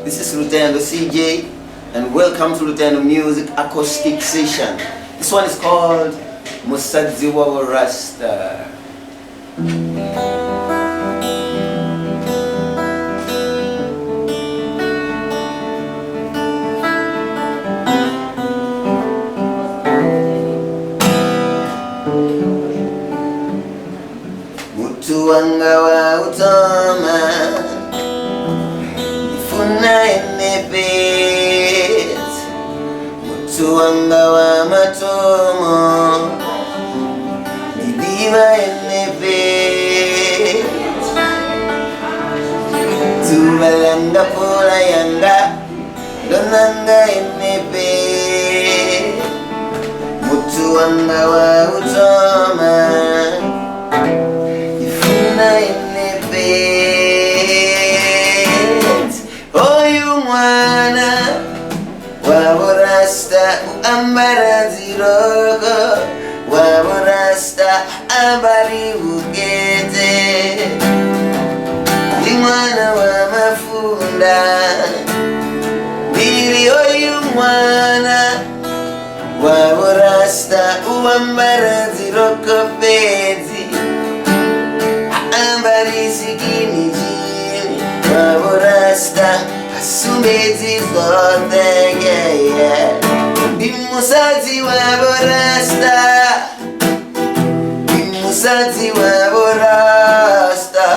This is Lutendo CJ, and welcome to Lutendo Music Acoustic Session. This one is called Musadzi wa Rasta. Mutu wanga wa utoma nifuna enepet. Mutu wanga wa matomo nidiva enepet. Tubalanga pola yanga donanga enepet. Mutu wanga wa utoma oyu mwana waborasta ambara ziroko waborasta ambari bugete ni mwana wa mafunda bili oyu mwana waborasta uambara ziroko pezi ambari sikini jini waborasta asumezi zote yeah. Bimusazi waborasta bimusazi waborasta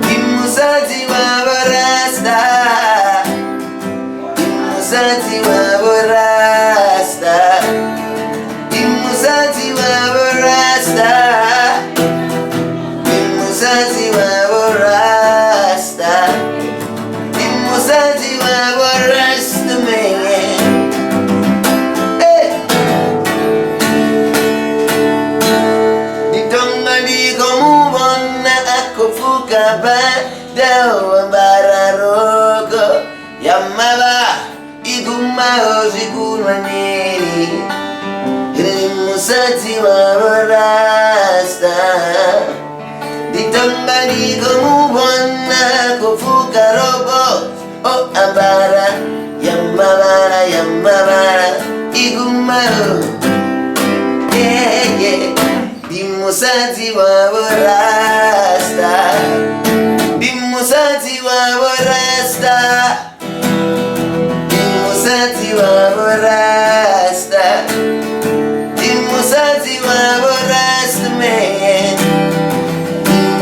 bimusazi waborasta bimusazi waborasta bimusazi waborasta Musazi wa Rasta, Musazi wa Rasta man. Hey, ditonga di komubona akofuka ba dawa bararoko yamaba iguma ozikunwani. Musazi wa Rasta. Ditambani kumubona kufuka robo o ambara yamabara igumaro yeah yeah. Bimusazi wa Rasta bimusazi wa Rasta bimusazi wa Rasta bimusazi wa Rasta man.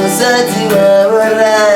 Musazi wa Rasta.